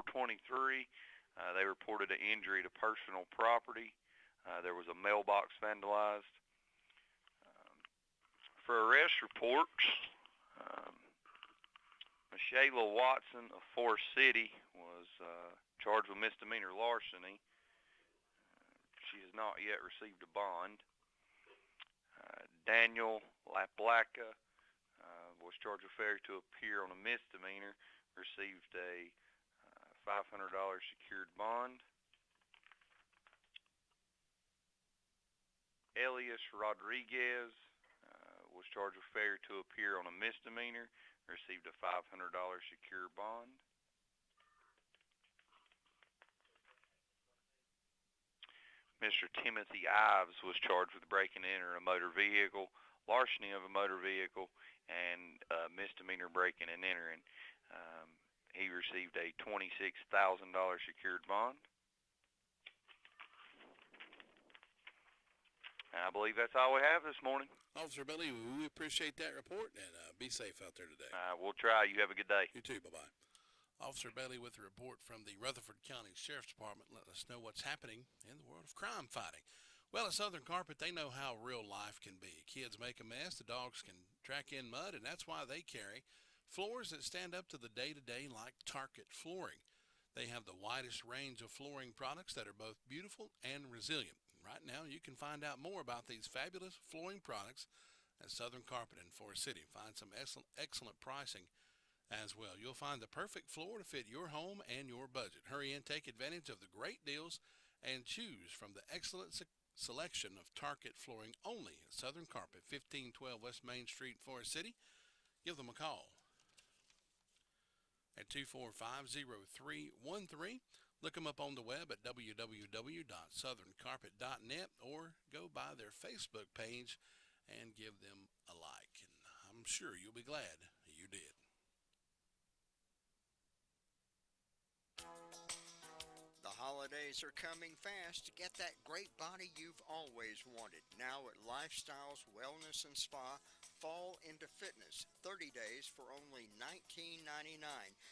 4:23. They reported an injury to personal property. There was a mailbox vandalized. For arrest reports, Shayla Watson of Forest City was charged with misdemeanor larceny. She has not yet received a bond. Daniel Laplaca was charged with failure to appear on a misdemeanor, received a $500 secured bond. Elias Rodriguez was charged with failure to appear on a misdemeanor, received a $500 secured bond. Mr. Timothy Ives was charged with breaking and entering a motor vehicle, larceny of a motor vehicle, and misdemeanor breaking and entering. He received a $26,000 secured bond. And I believe that's all we have this morning. Officer Billy, we appreciate that report, and be safe out there today. We'll try. You have a good day. You too. Bye-bye. Officer Bailey with a report from the Rutherford County Sheriff's Department, letting us know what's happening in the world of crime fighting. Well, at Southern Carpet, they know how real life can be. Kids make a mess, the dogs can track in mud, and that's why they carry floors that stand up to the day-to-day like Target flooring. They have the widest range of flooring products that are both beautiful and resilient. Right now, you can find out more about these fabulous flooring products at Southern Carpet in Forest City. Find some excellent pricing as well. You'll find the perfect floor to fit your home and your budget. Hurry in, take advantage of the great deals, and choose from the excellent selection of Target flooring only at Southern Carpet, 1512 West Main Street, Forest City. Give them a call at 245-0313. Look them up on the web at www.southerncarpet.net or go by their Facebook page and give them a like. And I'm sure you'll be glad you did. The holidays are coming fast. Get that great body you've always wanted. Now at Lifestyles Wellness and Spa, Fall into Fitness. 30 days for only $19.99.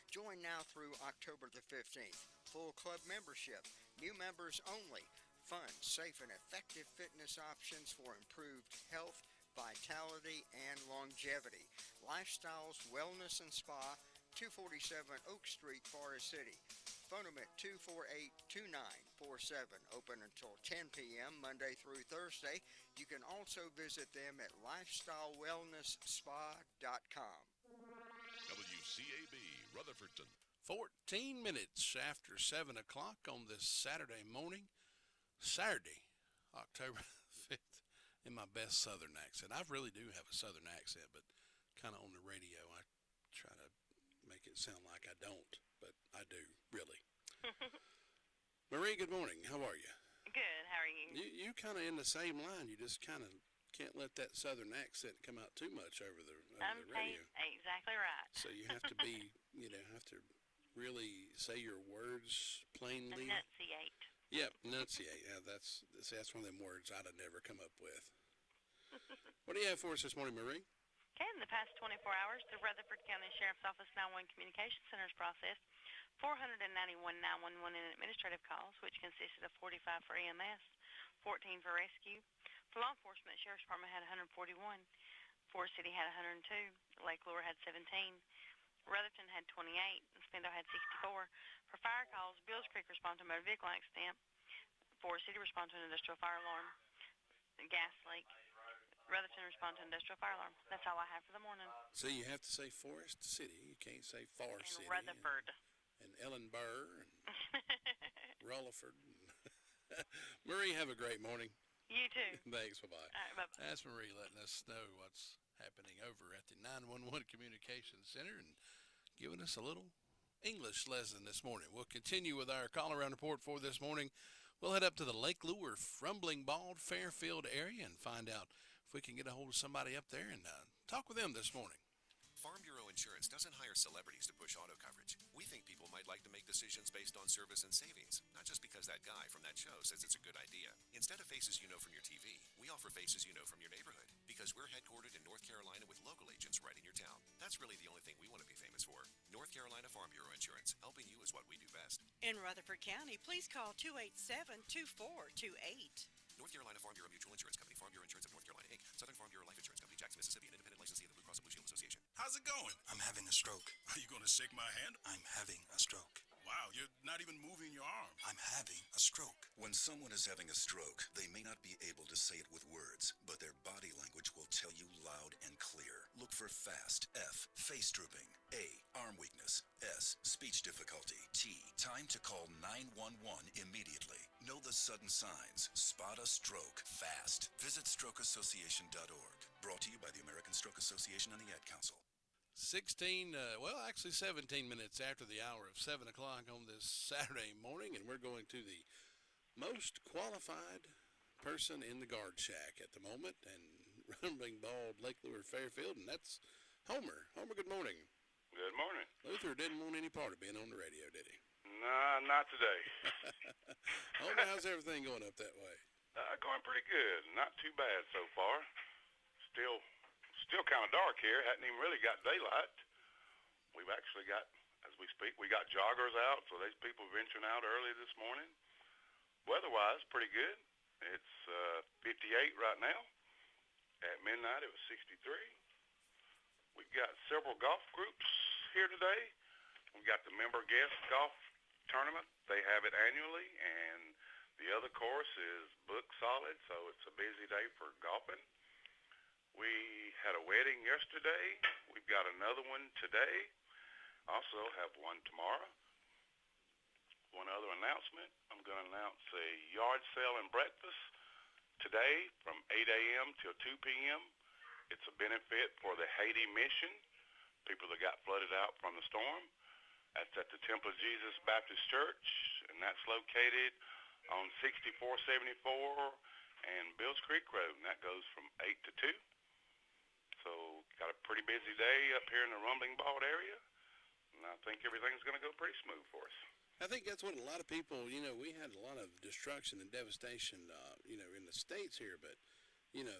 Join now through October the 15th. Full club membership. New members only. Fun, safe, and effective fitness options for improved health, vitality, and longevity. Lifestyles Wellness and Spa, 247 Oak Street, Forest City. Phone them at 248-2947. Open until 10 p.m. Monday through Thursday. You can also visit them at lifestylewellnessspa.com. WCAB, Rutherfordton. 14 minutes after 7 o'clock on this Saturday morning. Saturday, October 5th, in my best Southern accent. I really do have a Southern accent, but kind of on the radio, I try to make it sound like I don't, but I do, really. Marie, good morning. How are you? Good. How are you? You kind of in the same line. You just kind of can't let that Southern accent come out too much over the radio. Exactly right. So you have to be, have to really say your words plainly. Enunciate. Yep, enunciate. Yeah, that's one of them words I'd have never come up with. What do you have for us this morning, Marie? Okay, in the past 24 hours, the Rutherford County Sheriff's Office 911 Communication Centers processed 491 911 and administrative calls, which consisted of 45 for EMS, 14 for rescue. For law enforcement, the Sheriff's Department had 141. Forest City had 102. Lake Lure had 17. Rutherford had 28. And Spindle had 64. For fire calls, Bills Creek responded to a motor vehicle accident. Forest City responded to an industrial fire alarm. Gas leak. Rutherford responded to industrial fire alarm. That's all I have for the morning. So you have to say Forest City. You can't say Forest City. Rutherford. And Ellenburg and Rutherford. Marie, have a great morning. You too. Thanks. Bye-bye. All right, bye-bye. That's Marie letting us know what's happening over at the 911 Communications Center and giving us a little English lesson this morning. We'll continue with our call-around report for this morning. We'll head up to the Lake Lure, Rumbling Bald, Fairfield area and find out if we can get a hold of somebody up there and talk with them this morning. Farm Bureau Insurance doesn't hire celebrities to push auto coverage. We think people might like to make decisions based on service and savings, not just because that guy from that show says it's a good idea. Instead of faces you know from your TV, we offer faces you know from your neighborhood because we're headquartered in North Carolina with local agents right in your town. That's really the only thing we want to be famous for. North Carolina Farm Bureau Insurance, helping you is what we do best. In Rutherford County, please call 287-2428. North Carolina Farm Bureau Mutual Insurance Company, Farm Bureau Insurance of North Carolina, Inc., Southern Farm Bureau Life Insurance Company, Jackson, Mississippi, an independent licensee of the Blue Cross and Blue Shield Association. How's it going? I'm having a stroke. Are you going to shake my hand? I'm having a stroke. Wow, you're not even moving your arm. I'm having a stroke. When someone is having a stroke, they may not be able to say it with words, but their body language will tell you loud and clear. Look for FAST. F. Face drooping. A. Arm weakness. S. Speech difficulty. T. Time to call 911 immediately. Know the sudden signs. Spot a stroke fast. Visit strokeassociation.org. Brought to you by the American Stroke Association and the Ad Council. 17 minutes after the hour of 7 o'clock on this Saturday morning, and we're going to the most qualified person in the guard shack at the moment, and rumbling bald Lake Lure Fairfield, and that's Homer. Homer, good morning. Good morning. Luther didn't want any part of being on the radio, did he? Nah, not today. Homer, how's everything going up that way? Going pretty good. Not too bad so far. Still kind of dark here. Hadn't even really got daylight. We've actually got, as we speak, we got joggers out, so there's people venturing out early this morning. Weather-wise, pretty good. It's 58 right now. At midnight, it was 63. We've got several golf groups here today. We've got the member guest golf tournament. They have it annually, and the other course is booked solid, so it's a busy day for golfing. We had a wedding yesterday. We've got another one today. Also have one tomorrow. One other announcement. I'm going to announce a yard sale and breakfast today from 8 a.m. till 2 p.m. It's a benefit for the Haiti mission, people that got flooded out from the storm. That's at the Temple of Jesus Baptist Church, and that's located on 6474 and Bills Creek Road, and that goes from 8 to 2. So got a pretty busy day up here in the Rumbling Bald area, and I think everything's going to go pretty smooth for us. I think that's what a lot of people, we had a lot of destruction and devastation, in the States here, but,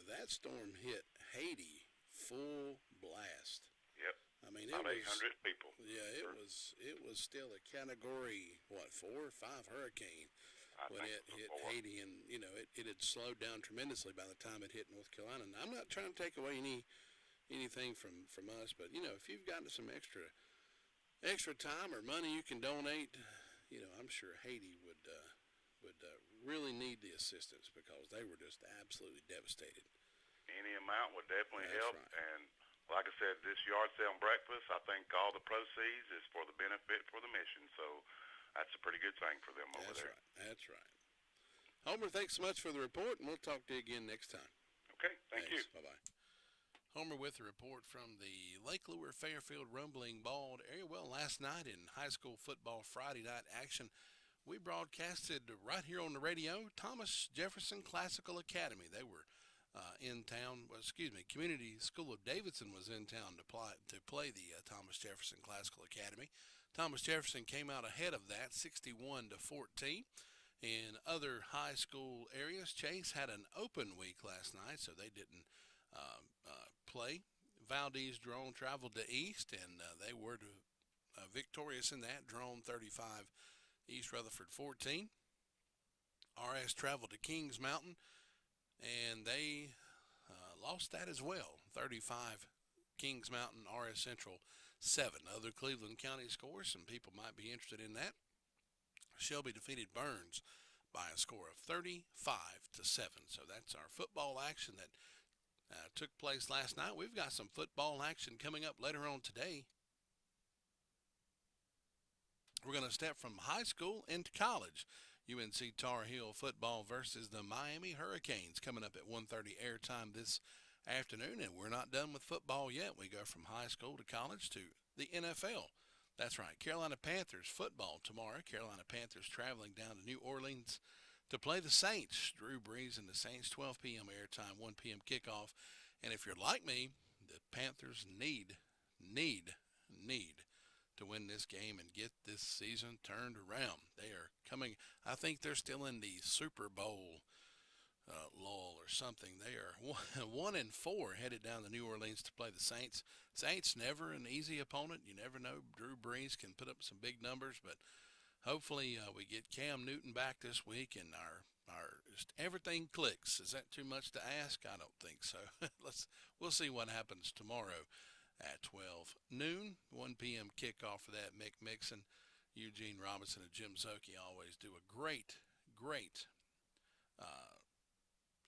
that storm hit Haiti full blast. Yep. I mean, about 800 people. Yeah, it was still a category, 4 or 5 hurricane when it hit Haiti, and, it had slowed down tremendously by the time it hit North Carolina. And I'm not trying to take away anything from us, but, if you've got some extra time or money you can donate, I'm sure Haiti would really need the assistance because they were just absolutely devastated. Any amount would definitely That's help. Right. And like I said, this yard sale and breakfast, I think all the proceeds is for the benefit for the mission. So that's a pretty good thing for them over there. That's right. Homer, thanks so much for the report, and we'll talk to you again next time. Okay, thank you. Bye-bye. Homer with a report from the Lake Lure Fairfield Rumbling Bald area. Well, last night in high school football Friday night action, we broadcasted right here on the radio Thomas Jefferson Classical Academy. They were in town. Community School of Davidson was in town to play the Thomas Jefferson Classical Academy. Thomas Jefferson came out ahead of that, 61-14. In other high school areas, Chase had an open week last night, so they didn't play. Valdez Drone traveled to East, and they were victorious in that. Drone 35, East Rutherford 14. RS traveled to Kings Mountain, and they lost that as well. 35, Kings Mountain, RS Central 7. Other Cleveland County scores, some people might be interested in that. Shelby defeated Burns by a score of 35-7. So that's our football action that took place last night. We've got some football action coming up later on today. We're going to step from high school into college. UNC Tar Heel football versus the Miami Hurricanes coming up at 1:30 airtime this afternoon. And we're not done with football yet. We go from high school to college to the NFL. That's right. Carolina Panthers football tomorrow. Carolina Panthers traveling down to New Orleans to play the Saints. Drew Brees and the Saints, 12 p.m. airtime, 1 p.m. kickoff. And if you're like me, the Panthers need to win this game and get this season turned around. They are coming. I think they're still in the Super Bowl lull or something. They are 1-4 headed down to New Orleans to play the Saints. Saints never an easy opponent. You never know. Drew Brees can put up some big numbers, but hopefully we get Cam Newton back this week and our just everything clicks. Is that too much to ask? I don't think so. We'll see what happens tomorrow at 12 noon, 1 p.m. kickoff for that. Mick Mixon, Eugene Robinson, and Jim Zoki always do a great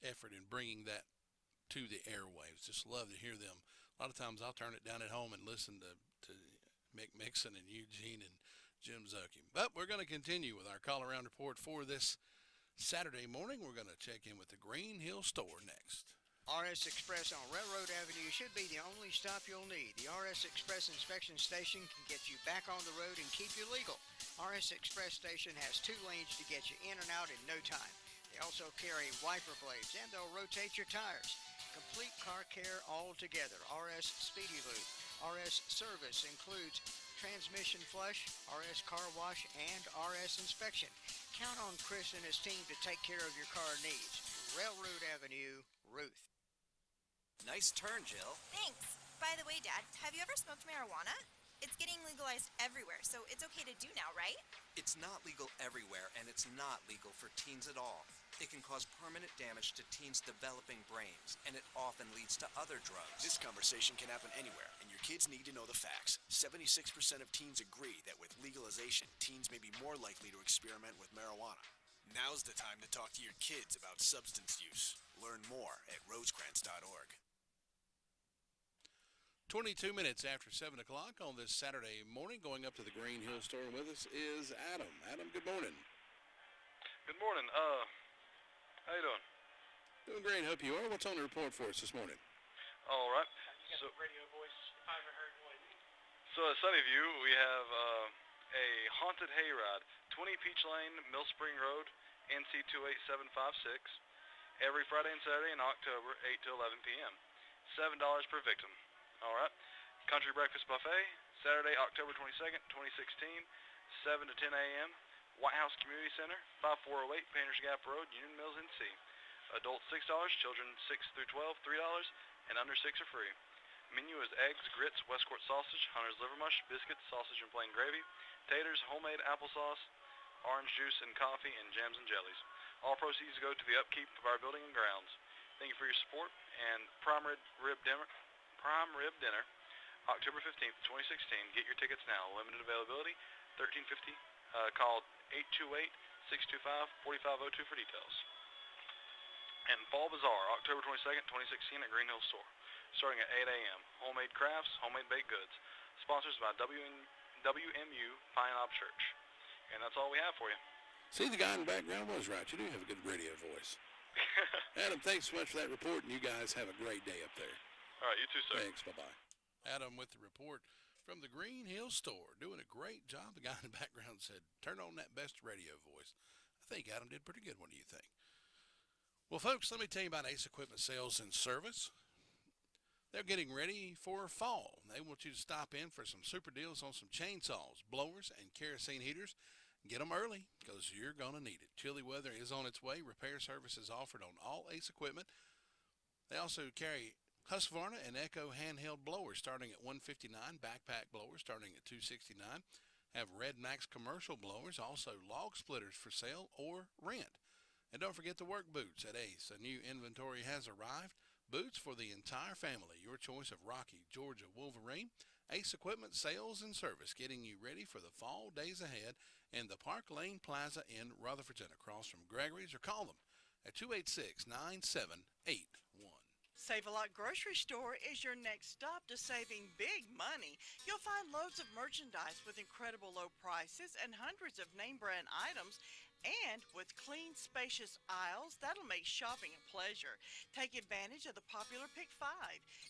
effort in bringing that to the airwaves. Just love to hear them. A lot of times I'll turn it down at home and listen to Mick Mixon and Eugene and Jim Zoki. But we're going to continue with our call around report for this Saturday morning. We're going to check in with the Green Hill Store next. RS Express on Railroad Avenue should be the only stop you'll need. The RS Express inspection station can get you back on the road and keep you legal. RS Express station has 2 lanes to get you in and out in no time. They also carry wiper blades and they'll rotate your tires. Complete car care all together. RS Speedy Lube. RS Service includes transmission flush, RS car wash, and RS inspection. Count on Chris and his team to take care of your car needs. Railroad Avenue, Ruth. Nice turn, Jill. Thanks. By the way, Dad, have you ever smoked marijuana? It's getting legalized everywhere, so it's okay to do now, right? It's not legal everywhere, and it's not legal for teens at all. It can cause permanent damage to teens' developing brains, and it often leads to other drugs. This conversation can happen anywhere, and your kids need to know the facts. 76% of teens agree that with legalization, teens may be more likely to experiment with marijuana. Now's the time to talk to your kids about substance use. Learn more at rosecrans.org. 22 minutes after 7 o'clock on this Saturday morning. Going up to the Green Hill Store with us is Adam. Adam, good morning. Good morning. How you doing? Doing great. Hope you are. What's on the report for us this morning? All right. So, radio voice, if I ever heard one. So at Sunnyview, we have a haunted hayride, 20 Peach Lane, Mill Spring Road, NC 28756, every Friday and Saturday in October, 8 to 11 p.m. $7 per victim. All right. Country Breakfast Buffet, Saturday, October 22nd, 2016, 7 to 10 a.m. White House Community Center, 5408 Painters Gap Road, Union Mills, NC. Adults $6, children 6 through 12, $3, and under 6 are free. Menu is eggs, grits, West Court sausage, Hunter's liver mush, biscuits, sausage and plain gravy, taters, homemade applesauce, orange juice and coffee, and jams and jellies. All proceeds go to the upkeep of our building and grounds. Thank you for your support, and Prime Rib Dinner, October 15th, 2016. Get your tickets now. Limited availability, 1350. Call 828-625-4502 for details. And Fall Bazaar, October 22nd, 2016 at Green Hill Store, starting at 8 a.m. Homemade crafts, homemade baked goods. Sponsors by WMU Pine Knob Church. And that's all we have for you. See, the guy in the background was right. You do have a good radio voice. Adam, thanks so much for that report, and you guys have a great day up there. All right, you too, sir. Thanks. Bye-bye. Adam with the report from the Green Hill Store, doing a great job. The guy in the background said, turn on that best radio voice. I think Adam did pretty good. What do you think? Well, folks, let me tell you about Ace Equipment Sales and Service. They're getting ready for fall. They want you to stop in for some super deals on some chainsaws, blowers, and kerosene heaters. Get them early because you're going to need it. Chilly weather is on its way. Repair services offered on all Ace equipment. They also carry Husqvarna and Echo handheld blowers starting at $159, backpack blowers starting at $269. Have Red Max commercial blowers, also log splitters for sale or rent. And don't forget the work boots at Ace. A new inventory has arrived. Boots for the entire family. Your choice of Rocky, Georgia Wolverine. Ace Equipment Sales and Service, getting you ready for the fall days ahead in the Park Lane Plaza in Rutherfordton, across from Gregory's, or call them at 286-9781. Save a Lot Grocery Store is your next stop to saving big money. You'll find loads of merchandise with incredible low prices and hundreds of name brand items. And with clean, spacious aisles, that'll make shopping a pleasure. Take advantage of the popular Pick 5.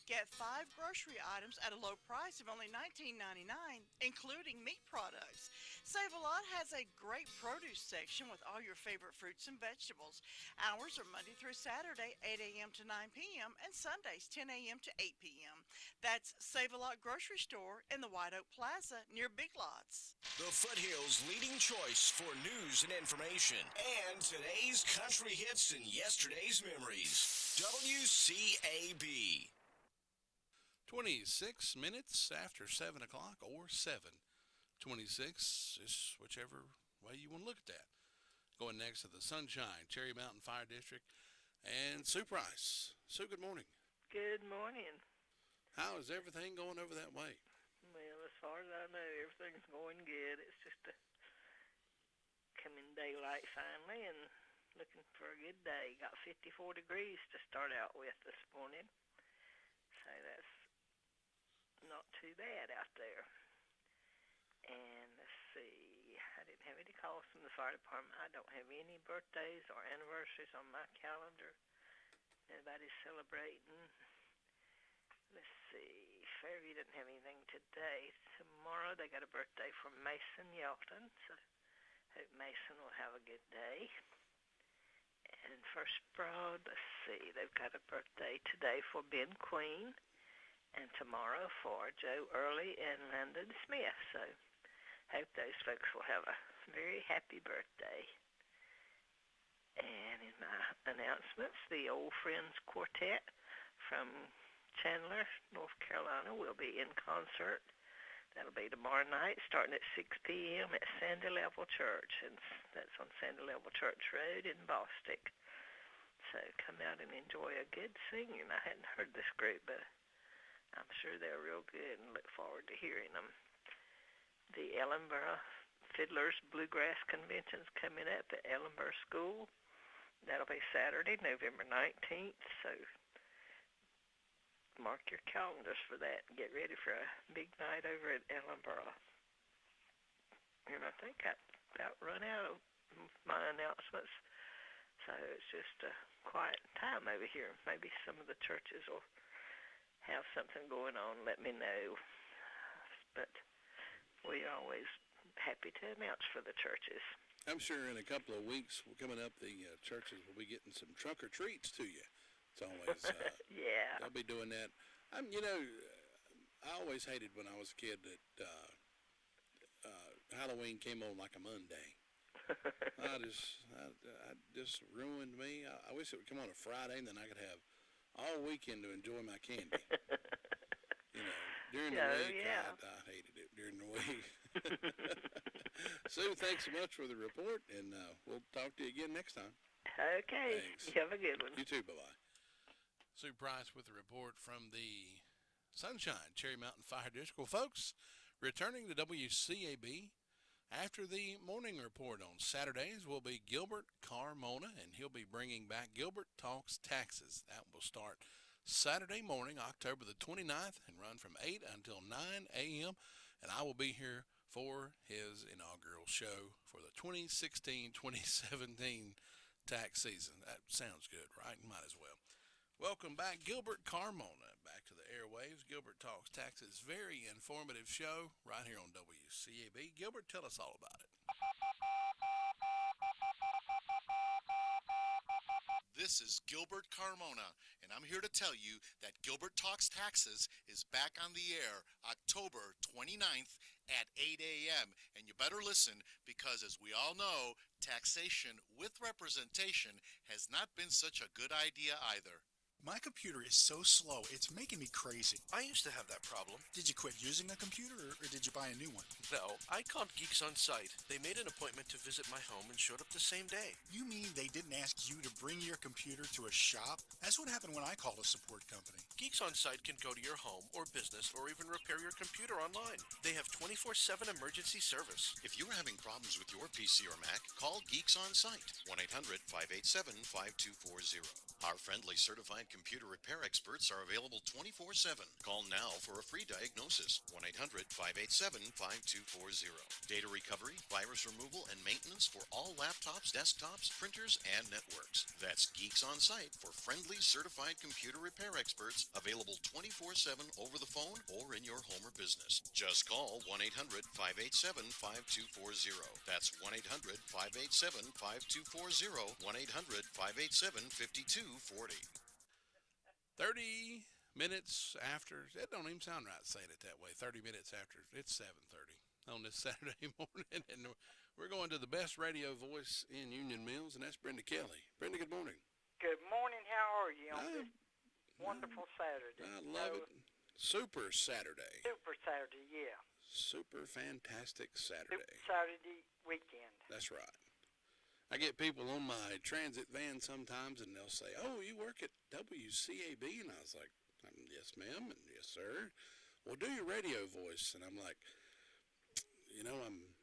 Get 5 grocery items at a low price of only $19.99, including meat products. Save a Lot has a great produce section with all your favorite fruits and vegetables. Hours are Monday through Saturday, 8 a.m. to 9 p.m., and Sundays, 10 a.m. to 8 p.m. That's Save a Lot Grocery Store in the White Oak Plaza near Big Lots. The Foothills' leading choice for news and information, and today's country hits and yesterday's memories. WCAB. 26 minutes after 7 o'clock, or 7:26, just whichever way you want to look at that. Going next to the Sunshine, Cherry Mountain Fire District, and Sue Price. Sue, good morning. Good morning. How is everything going over that way? Well, as far as I know, everything's going good. It's just a coming daylight finally and looking for a good day. Got 54 degrees to start out with this morning. So that's not too bad out there. And let's see, I didn't have any calls from the fire department. I don't have any birthdays or anniversaries on my calendar. Nobody's celebrating. Let's see, Fairview didn't have anything today. Tomorrow they got a birthday from Mason Yelton, so hope Mason will have a good day. And First Broad, let's see, they've got a birthday today for Ben Queen and tomorrow for Joe Early and Landon Smith. So hope those folks will have a very happy birthday. And in my announcements, the Old Friends Quartet from Chandler, North Carolina will be in concert. That'll be tomorrow night starting at 6 p.m. at Sandy Level Church, and that's on Sandy Level Church Road in Bostic. So come out and enjoy a good singing. I hadn't heard this group, but I'm sure they're real good and look forward to hearing them. The Ellenboro Fiddlers Bluegrass Convention's coming up at Ellenboro School. That'll be Saturday, November 19th, so mark your calendars for that and get ready for a big night over at Ellenboro. And I think I about run out of my announcements, so it's just a quiet time over here. Maybe some of the churches will have something going on, let me know. But we're always happy to announce for the churches. I'm sure in a couple of weeks coming up, the churches will be getting some trunk or treats to you. It's always yeah. They'll be doing that. I always hated when I was a kid that Halloween came on like a Monday. I just ruined me. I wish it would come on a Friday, and then I could have all weekend to enjoy my candy. During the week, yeah. I hated it during the week. Sue, thanks so much for the report, and we'll talk to you again next time. Okay. Thanks. You have a good one. You too. Bye-bye. Sue Price with the report from the Sunshine Cherry Mountain Fire District. Well, folks, returning to WCAB after the morning report on Saturdays will be Gilbert Carmona, and he'll be bringing back Gilbert Talks Taxes. That will start Saturday morning, October the 29th, and run from 8 until 9 a.m., and I will be here for his inaugural show for the 2016-2017 tax season. That sounds good, right? Might as well. Welcome back, Gilbert Carmona, back to the airwaves. Gilbert Talks Taxes, very informative show right here on WCAB. Gilbert, tell us all about it. This is Gilbert Carmona, and I'm here to tell you that Gilbert Talks Taxes is back on the air October 29th at 8 a.m. And you better listen because, as we all know, taxation with representation has not been such a good idea either. My computer is so slow, it's making me crazy. I used to have that problem. Did you quit using a computer, or did you buy a new one? No, I called Geeks On Site. They made an appointment to visit my home and showed up the same day. You mean they didn't ask you to bring your computer to a shop? That's what happened when I called a support company. Geeks On Site can go to your home or business or even repair your computer online. They have 24/7 emergency service. If you're having problems with your PC or Mac, call Geeks On Site, 1-800-587-5240. Our friendly certified computer repair experts are available 24/7. Call now for a free diagnosis, 1-800-587-5240. Data recovery, virus removal, and maintenance for all laptops, desktops, printers, and networks. That's Geeks On Site for friendly certified computer repair experts, available 24/7 over the phone or in your home or business. Just call 1-800-587-5240. That's 1-800-587-5240, 1-800-587-5240. 30 minutes after, it don't even sound right saying it that way, 30 minutes after, it's 7:30 on this Saturday morning, and we're going to the best radio voice in Union Mills, and that's Brenda Kelly. Brenda, good morning. Good morning. How are you on this wonderful Saturday? I love it. Super Saturday. Super Saturday, yeah. Super fantastic Saturday. Super Saturday weekend. That's right. I get people on my transit van sometimes, and they'll say, "Oh, you work at WCAB?" And I was like, "Yes, ma'am," and "Yes, sir." "Well, do your radio voice." And I'm like, I'm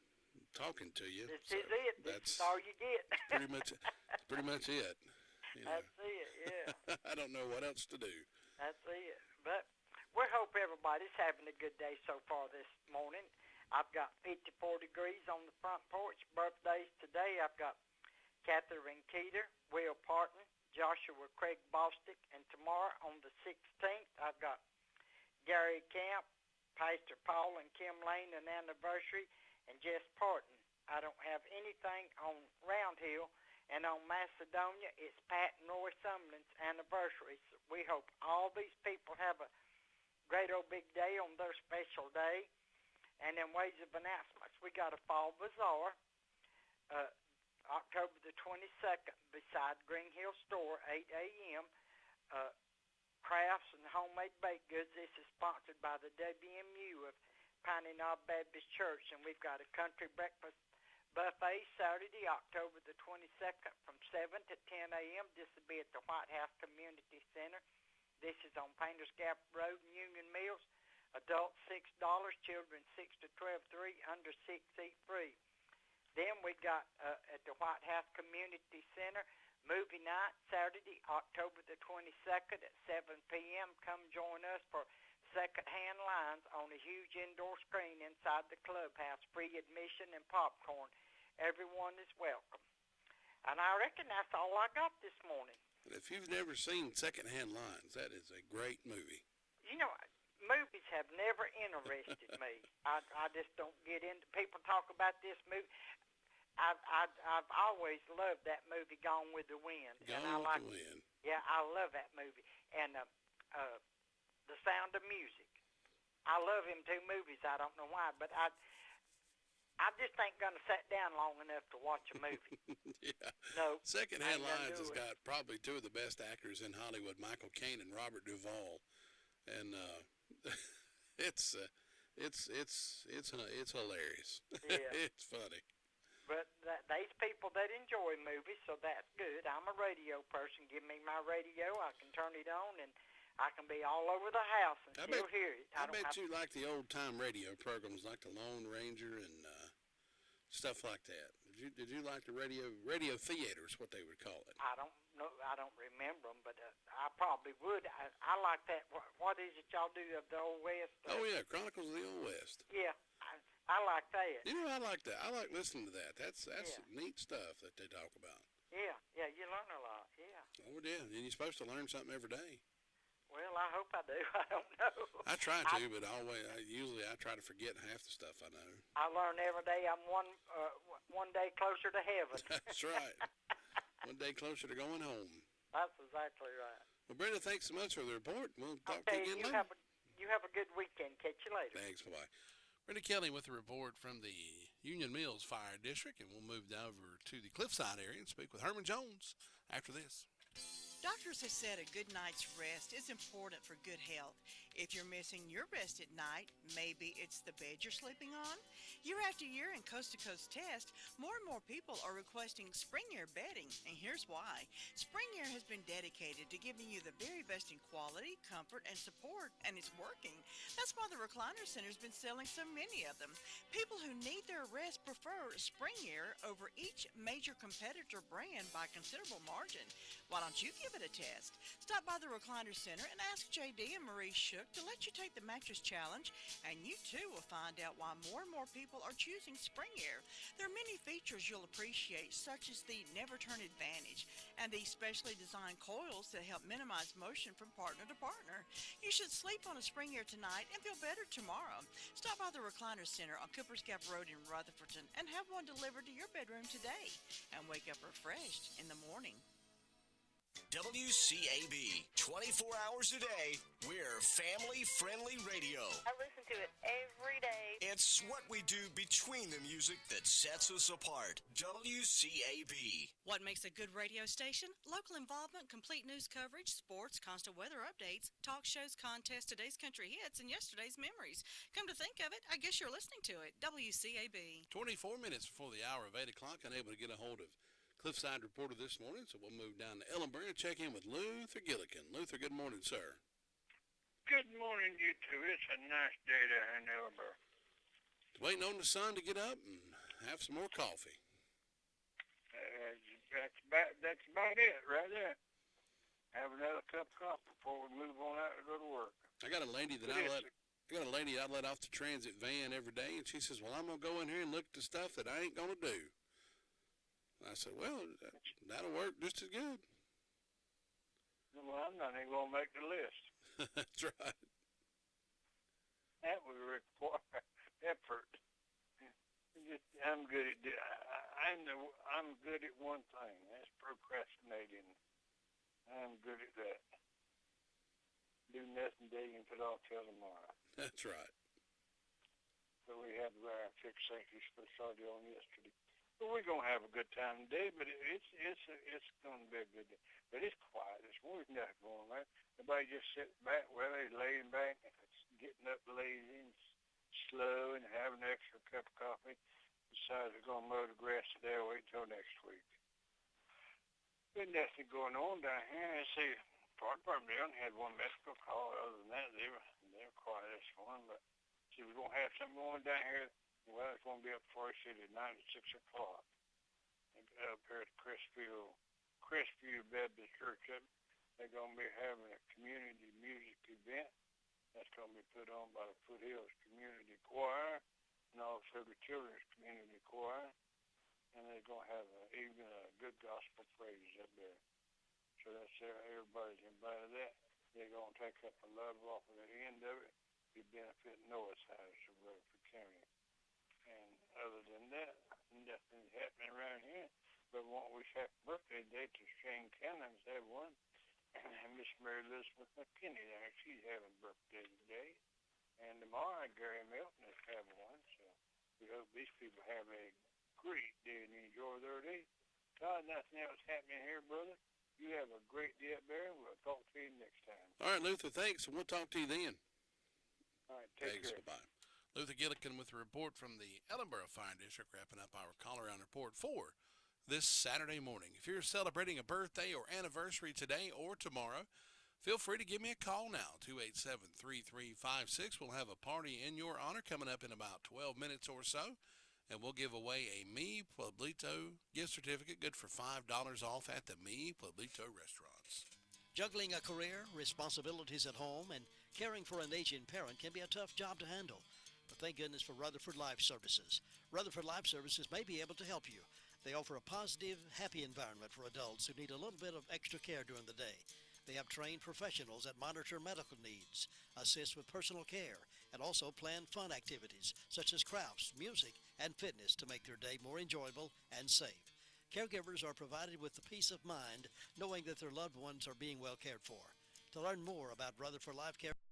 talking to you. This so is it. This is all you get. pretty much it. That's it, yeah. I don't know what else to do. That's it. But we hope everybody's having a good day so far this morning. I've got 54 degrees on the front porch. Birthdays today, I've got Catherine Keeter, Will Parton, Joshua Craig Bostick, and tomorrow on the 16th, I've got Gary Camp, Pastor Paul and Kim Lane, an anniversary, and Jess Parton. I don't have anything on Round Hill, and on Macedonia, it's Pat and Roy Sumlin's anniversary. So we hope all these people have a great old big day on their special day. And in ways of announcements, we got a fall bazaar, October the 22nd, beside Green Hill Store, 8 a.m. Crafts and homemade baked goods. This is sponsored by the WMU of Piney Knob Baptist Church, and we've got a country breakfast buffet Saturday, October the 22nd, from 7 to 10 a.m. This will be at the White House Community Center. This is on Painters Gap Road in Union Mills. Adults $6, children 6 to 12, 3 under 6 eat free. Then we got at the White House Community Center, movie night Saturday, October the 22nd at 7 p.m. Come join us for second-hand lines on a huge indoor screen inside the clubhouse. Free admission and popcorn. Everyone is welcome. And I reckon that's all I got this morning. If you've never seen Secondhand Lines, that is a great movie. Movies have never interested me. I just don't get into. People talk about this movie. I've always loved that movie, Gone with the Wind. Gone and with the Wind. Yeah, I love that movie. And The Sound of Music. I love them two movies. I don't know why, but I just ain't gonna sit down long enough to watch a movie. Yeah. No. Secondhand Lines has got probably two of the best actors in Hollywood, Michael Caine and Robert Duvall, and it's hilarious. Yeah. It's funny. But these people that enjoy movies, so that's good. I'm a radio person. Give me my radio. I can turn it on, and I can be all over the house and still hear it. I bet you like the old-time radio programs like the Lone Ranger and stuff like that. Did you like the radio theaters, what they would call it? I don't know. I don't remember them, but I probably would. I like that. What is it y'all do of the Old West? Oh, yeah, Chronicles of the Old West. Yeah, I like that. I like that. I like listening to that. That's neat stuff that they talk about. Yeah, you learn a lot, yeah. Oh, yeah, and you're supposed to learn something every day. Well, I hope I do. I don't know. I try to, but usually I try to forget half the stuff I know. I learn every day. I'm one day closer to heaven. That's right. One day closer to going home. That's exactly right. Well, Brenda, thanks so much for the report. We'll talk to you again later. You have a good weekend. Catch you later. Thanks. Bye-bye. Brenda Kelly with a report from the Union Mills Fire District, and we'll move over to the Cliffside area and speak with Herman Jones after this. Doctors have said a good night's rest is important for good health. If you're missing your rest at night, maybe it's the bed you're sleeping on. Year after year in Coast to Coast Test, more and more people are requesting Spring Air bedding, and here's why. Spring Air has been dedicated to giving you the very best in quality, comfort, and support, and it's working. That's why the Recliner Center's been selling so many of them. People who need their rest prefer Spring Air over each major competitor brand by a considerable margin. Why don't you give it a test? Stop by the Recliner Center and ask JD and Marie Shook to let you take the mattress challenge, and you too will find out why more and more people are choosing Spring Air. There are many features you'll appreciate, such as the Never Turn Advantage and the specially designed coils that help minimize motion from partner to partner. You should sleep on a Spring Air tonight and feel better tomorrow. Stop by the Recliner Center on Coopers Gap Road in Rutherfordton and have one delivered to your bedroom today, and wake up refreshed in the morning. WCAB, 24 hours a day, we're family-friendly radio. I listen to it every day. It's what we do between the music that sets us apart. WCAB. What makes a good radio station? Local involvement, complete news coverage, sports, constant weather updates, talk shows, contests, today's country hits, and yesterday's memories. Come to think of it, I guess you're listening to it. WCAB. 24 minutes before the hour of 8 o'clock, unable to get a hold of Cliffside Reporter this morning, so we'll move down to Ellenborough and check in with Luther Gillikin. Luther, good morning, sir. Good morning, you two. It's a nice day down in Ellenborough. Waiting on the sun to get up and have some more coffee. That's about it right there. Have another cup of coffee before we move on out to go to work. I got a lady I let off the transit van every day, and she says, well, I'm going to go in here and look at the stuff that I ain't going to do. I said, well, that'll work just as good. Well, I'm not even going to make the list. That's right. That would require effort. I'm good at I'm good at one thing. That's procrastinating. I'm good at that. Do nothing today and put off till tomorrow. That's right. So we had to wear our fixed safety for Saturday on yesterday. But we're gonna have a good time today. But it's gonna be a good day. But it's quiet. There's nothing going on. Everybody just sitting back, well, they're laying back, getting up lazy and slow, and having an extra cup of coffee. Besides, we're gonna mow the grass today. Wait till next week. There's nothing going on down here. I see, fire department they only had one medical call. Other than that, they were quiet this morning. But see, we're gonna have something going down here. Well, it's going to be up for us at 9 to 6 o'clock. Up here at Crestview Baptist Church. They're going to be having a community music event. That's going to be put on by the Foothills Community Choir and also the Children's Community Choir. And they're going to have even a good gospel praise up there. So that's everybody's invited to that. They're going to take up a lot off of the end of it. Be benefit Noah's house of Rutherford County. And other than that, nothing's happening around here. But what we happy birthday day to Shane Cannon's had one. And Miss Mary Elizabeth McKinney there, she's having birthday today. And tomorrow Gary Milton is having one. So we hope these people have a great day and enjoy their day. Todd, nothing else happening here, brother. You have a great day up there, and we'll talk to you next time. All right, Luther, thanks, and we'll talk to you then. All right, take care. Bye-bye. Luther Gillikin with a report from the Ellenborough Fire District, wrapping up our call-around report for this Saturday morning. If you're celebrating a birthday or anniversary today or tomorrow, feel free to give me a call now, 287-3356. We'll have a party in your honor coming up in about 12 minutes or so, and we'll give away a Mi Pueblito gift certificate good for $5 off at the Mi Pueblito restaurants. Juggling a career, responsibilities at home, and caring for an aging parent can be a tough job to handle. But thank goodness for Rutherford Life Services. Rutherford Life Services may be able to help you. They offer a positive, happy environment for adults who need a little bit of extra care during the day. They have trained professionals that monitor medical needs, assist with personal care, and also plan fun activities such as crafts, music, and fitness to make their day more enjoyable and safe. Caregivers are provided with the peace of mind knowing that their loved ones are being well cared for. To learn more about Rutherford Life Care